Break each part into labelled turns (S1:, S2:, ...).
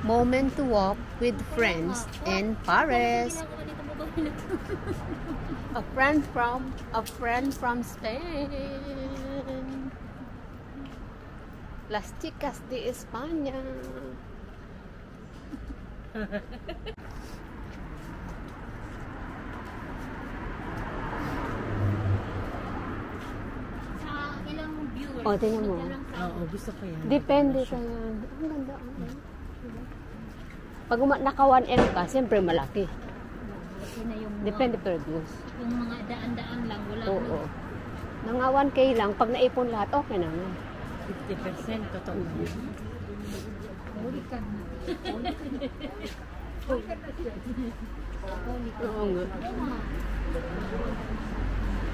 S1: Moment to walk with friends in Paris. A friend from Spain. Las chicas de España. O, tingnan mo.
S2: Oo, gusto ko yan.
S1: Depende sa yan. Ang ganda. Pag naka 1M ka, siyempre malaki. Depende per views.
S3: Yung mga daan-daan lang, wala.
S1: Oo. Mga 1K lang, pag naipon lahat, okay na nga.
S2: 50%, totoo.
S1: Oo nga.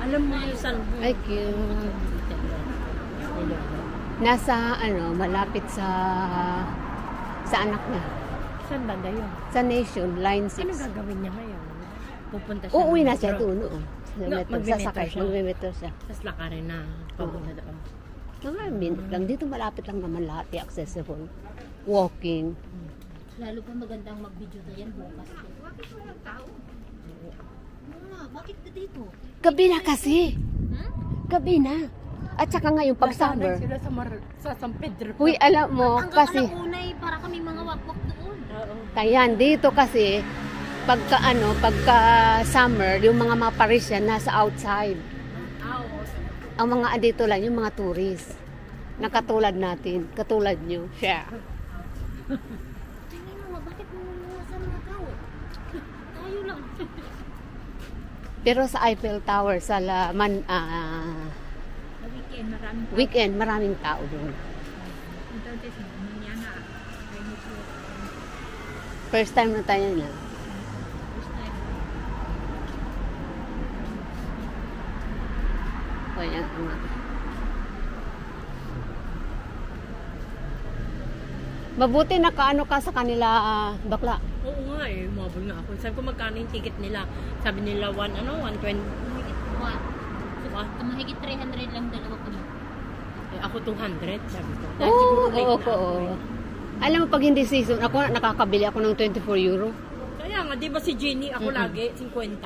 S2: Alam mo yung salvo.
S1: Ay, cute. Nasa, malapit sa anak niya.
S2: Saan banda yun?
S1: Sa Nation, Line 6.
S2: Ano gagawin niya ngayon? Pupunta siya.
S1: Uuwi na siya doon, oo.
S2: Magme-metro siya.
S1: Magme-metro siya.
S2: Tapos lakarin na. Papunta doon.
S1: Mga minute lang. Dito malapit lang naman lahat. Accessible. Walking.
S3: Lalo pa magandang mag-video na yan bukas. Bakit dito?
S1: Gabi na kasi. Gabi na. At saka ngayon, pag summer.
S2: Sila sa San Pedro.
S1: Huy, alam mo, kasi.
S3: Hanggang alaunay, para kami mga wakwak doon.
S1: Kayan, dito kasi, pagka summer, yung mga Parisian nasa outside. Ang mga andito lang, yung mga tourist. Na katulad natin, katulad nyo. Siya.
S3: Tingnan mo, bakit nangungusan mga tao? Tayo lang.
S1: Pero sa Eiffel Tower, sa weekend, maraming tao doon. First time na tayo na. O yan, mabuti nakaano ka sa kanila, bakla.
S2: Oo nga eh, umabol nga ako. Sabi ko magkano yung ticket nila. Sabi nila 120.
S3: Mahigit 300 lang dalawa ko.
S2: Eh, ako 200, sabi ko.
S1: Oo. Alam mo, pag hindi season, ako nakakabili ako ng 24 euro.
S2: Kaya nga, di ba si Jenny, ako lagi, 50.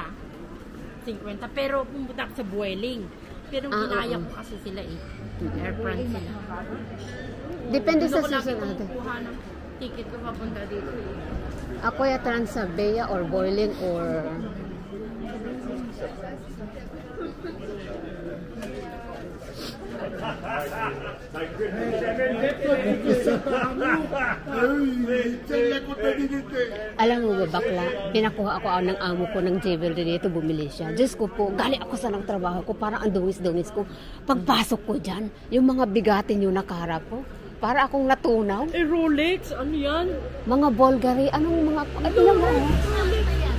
S2: Pero pumunta ako sa Vueling. Pero ginaya ko kasi sila eh. Air France sila.
S1: Depende sa
S2: Ako lagi
S1: season natin.
S2: kumukuha ng ticket ko papunta dito eh.
S1: Ako ya Transavia or Vueling or... Alam mo ba, bakla, pinakuha ako ng amo ko ng jewelry dito, bumili siya. Diyos ko po, galing ako sa ng trabaho ko, parang ang dungis-dungis ko. Pagpasok ko dyan, yung mga bigatin yung nakaharap ko, para akong natunaw.
S2: Eh, Rolex, ano yan?
S1: Mga Bulgari, anong mga...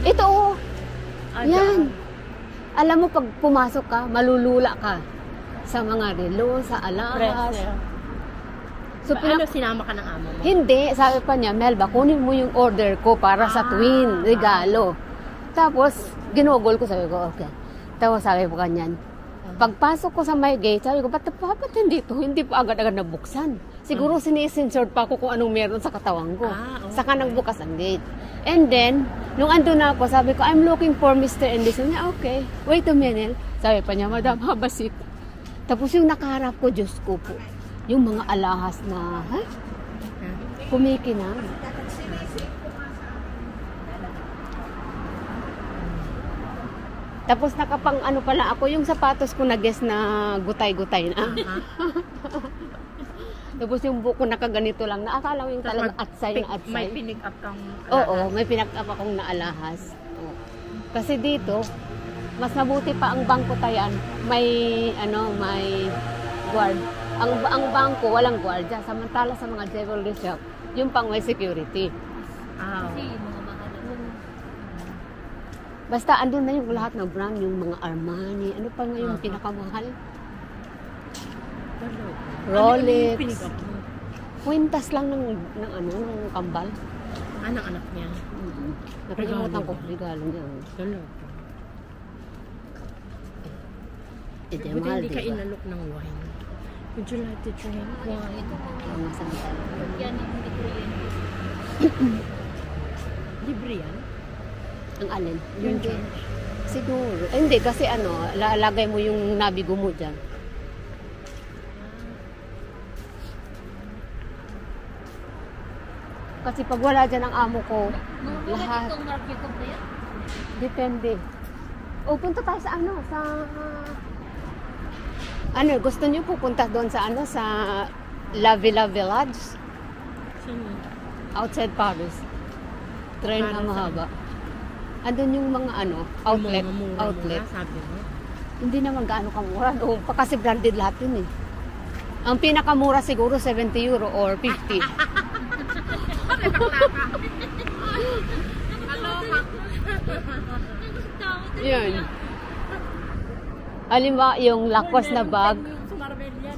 S1: Ito oh. Yan. Alam mo, pag pumasok ka, malulula ka sa mga relo, sa alahas. So,
S2: sinama ka ng amo mo?
S1: Hindi, sabi pa niya, Melba, kunin mo yung order ko para sa twin, regalo. Tapos, ginugol ko, sabi ko, okay. Tapos sabi ko kanyan, pagpasok ko sa my gate, sabi ko, ba't hindi ito? Hindi pa agad-agad nabuksan. Siguro sinisensort pa ako kung anong meron sa katawan ko.
S2: Okay.
S1: Saka nagbukas ang gate. And then, nung andun na ako, sabi ko, I'm looking for Mr. and this. Okay, wait a minute. Sabi pa niya, Madam, habasit. Tapos yung nakaharap ko, Diyos ko po, yung mga alahas na, kumikinang. Tapos nakapang ano pala ako, yung sapatos ko na guess na gutay-gutay na. Tapos yung buko nakaganito lang, naakala mo yung talagang atsay na atsay.
S2: May pinick up kang
S1: Oo, may pinick up akong naalahas. Oo. Kasi dito, mas mabuti pa ang bangko tayan, may guard. Ang bangko walang guardia, samantala sa mga jewelry shop, yung pang may security.
S3: Kasi yung mga mahal.
S1: Basta andun na yung lahat ng brand, yung mga Armani, ano pa nga yung pinakamahal? Rolex.
S2: Pinick up mo?
S1: Kwintas lang ng kambal.
S2: Anong anak niya?
S1: Nakalimutan ko, regalo niya.
S2: Buti
S1: Mahal,
S2: hindi ka
S1: diba?
S2: inalok ng wine. Would you like to drink wine?
S1: Ang masama talaga.
S3: Yan ang hindi ko yan.
S2: Libre yan?
S1: Ang alin?
S2: Yung
S1: Hindi. Siguro. Hindi, kasi ano, lalagay mo yung nabigo mo dyan. Kasi pag wala dyan ang amo ko, lahat.
S3: Itong market ko ba yan?
S1: Depende. O, punta tayo sa ano, sa... Ano, gusto niyo pupunta doon sa ano, sa La Villa Village?
S2: Sino?
S1: Outside Paris. Train
S2: Para
S1: na
S2: saan?
S1: mahaba. Andun yung mga ano, outlet.
S2: Mura,
S1: outlet.
S2: sabi mo.
S1: Hindi naman gaano kamura. Doon pa kasi branded lahat yun eh. Ang pinakamura siguro 70 euro or 50. Yun. Halimbawa, yung Lacoste na bag.
S2: Sa Marbella.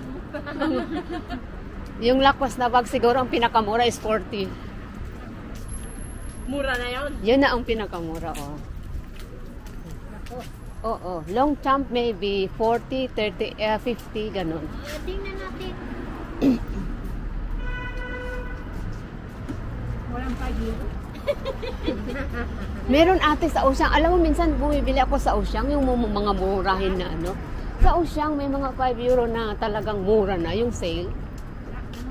S1: Yung Lacoste na bag siguro ang pinakamura is 40.
S2: Mura na yun.
S1: Yun na ang pinakamura, oh. Oo. Long champ maybe 40, 30, 50, ganun.
S3: Tingnan natin.
S2: Walang pagi.
S1: Meron ate sa Ocean. Alam mo, minsan bumibili ako sa Ocean, yung mga murahin na ano. Sa Ocean, may mga 5 euro na talagang mura na, yung sale.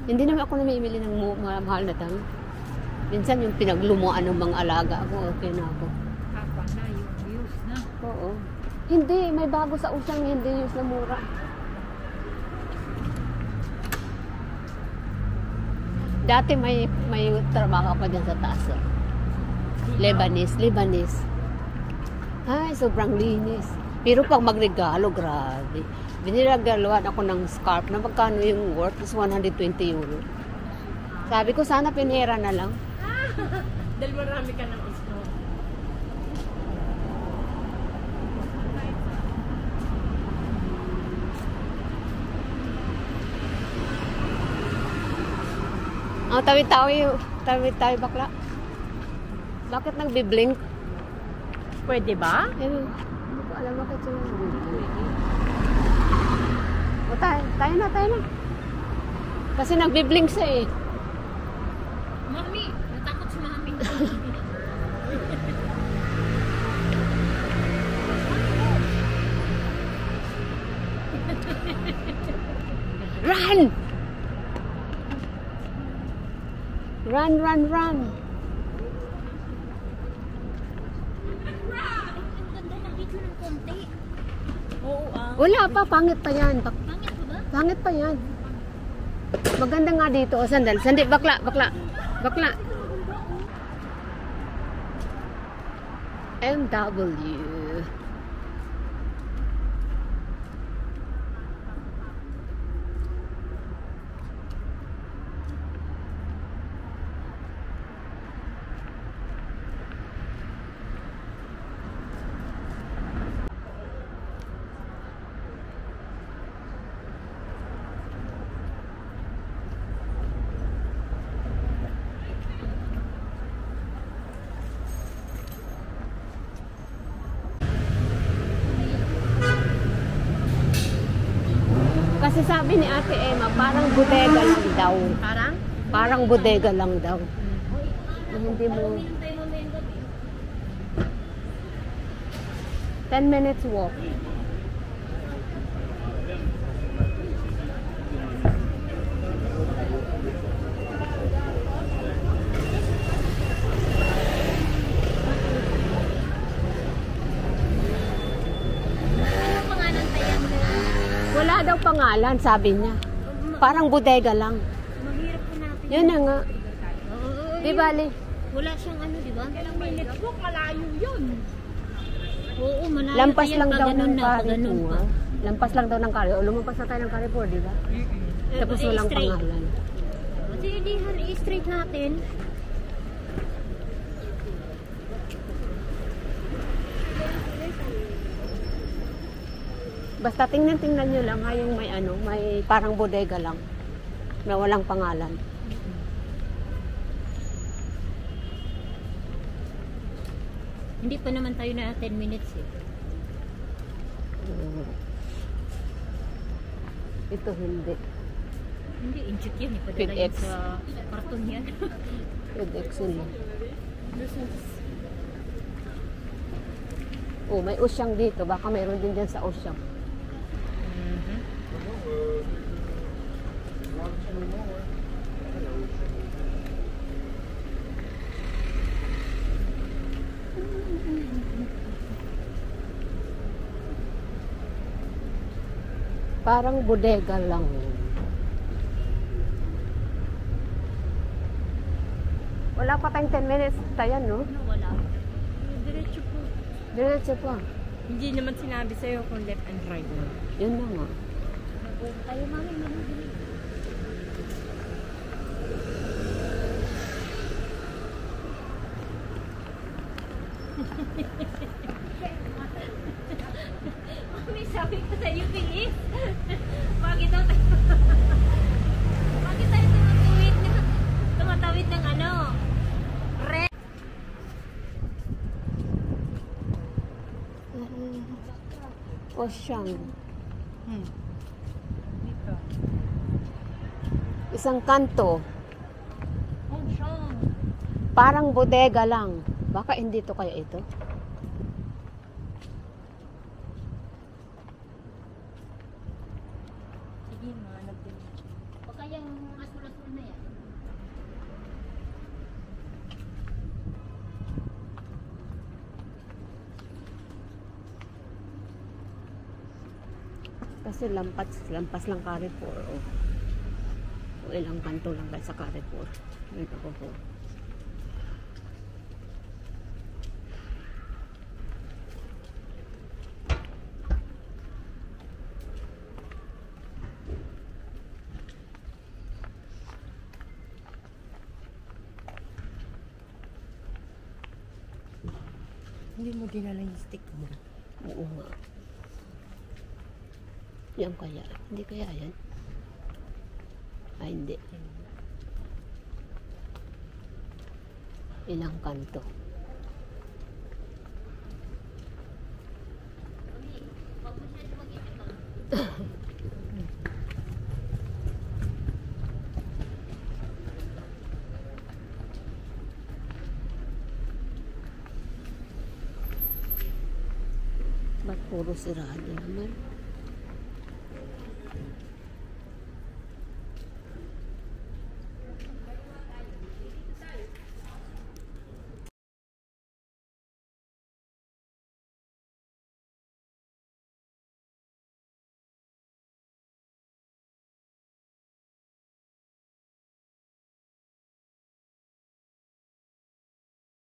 S1: Hindi naman ako namimili ng mahal na dami. Minsan yung pinaglumuan ng mga alaga ako, okay na ako.
S2: Hapa na, yung use na.
S1: Oo. Hindi, may bago sa Ocean, hindi use na mura. Dati may trabaho pa dyan sa taas. Oh. Lebanese. Ay, sobrang linis. Pero pag magregalo, grabe. Biniragaluhan ako ng scarf na magkano yung worth is 120 euro. Sabi ko, sana pinera na lang.
S2: Dahil marami ka ng snow.
S1: Tawid bakla. Bakit nagbi-blink?
S2: Pwede ba?
S1: Hindi ko alam bakit yung nagbi-blink. O tayo na. Kasi nagbi-blink siya eh.
S3: Mami, natakot si Mami.
S1: Run! Run!
S3: Ang ganda ng video ng konti.
S2: Oo
S1: Wala pa, pangit pa yan.
S3: Pangit pa ba?
S1: Pangit pa yan. Maganda nga dito. O, sandal. Bakla. MW. Kasi sabi ni Ate Emma, parang bodega lang daw. Parang bodega lang daw. Hindi mo... 10 minutes walk.
S3: Anong pangalan tayo?
S1: Wala daw pangalan, sabi niya. Parang bodega lang.
S3: Mahirap po natin.
S1: Yun na nga.
S3: Oo,
S1: Di bali.
S3: wala siyang ano, di ba?
S2: Ilang minutes po, malayo yun.
S3: Oo, malayo
S1: Lampas
S3: pa yan,
S1: lang daw
S3: pag
S1: ng
S3: ganun na, pag ganun pa.
S1: Carrefour. Lampas lang daw ng Carrefour. O, lumampas na tayo ng Carrefour, di ba? Tapos walang
S3: straight.
S1: pangalan.
S3: Kasi di i-straight natin.
S1: Basta tingnan nyo lang ha, yung may parang bodega lang na walang pangalan.
S3: Hindi pa naman tayo na 10 minutes eh.
S1: Ito hindi.
S3: Hindi, inchik yan eh.
S1: With
S3: Padala yan
S1: X.
S3: sa karton yan.
S1: Red Excel lang. Oh, may usyang dito. Baka mayroon din dyan sa usyang. Parang bodega lang. Wala pa tayong 10 minutes tayo, no?
S2: Wala. Diretso po.
S1: Diretso pa.
S2: Hindi naman sinabi sa'yo kung left and right.
S1: Yun na nga.
S3: Tayo mami, manubili.
S2: Mami, sabi ko sa'yo, bilis. Bakit tayo tumatawid ng ano? Red.
S1: Osyang.
S2: Dito.
S1: Isang kanto.
S2: Oh, siyang.
S1: Parang bodega lang. Baka hindi to kaya ito.
S2: Sige, mahanap din.
S3: Baka yung asul-asul na yan.
S1: Kasi lampas lang Carrefour. O ilang kanto lang sa Carrefour. Dito ko po.
S2: Hindi mo dinala yung stick mo.
S1: Oo nga. Yan kaya. Hindi kaya yan? Ay, hindi. Ilang kanto. Ba't puro sirado naman?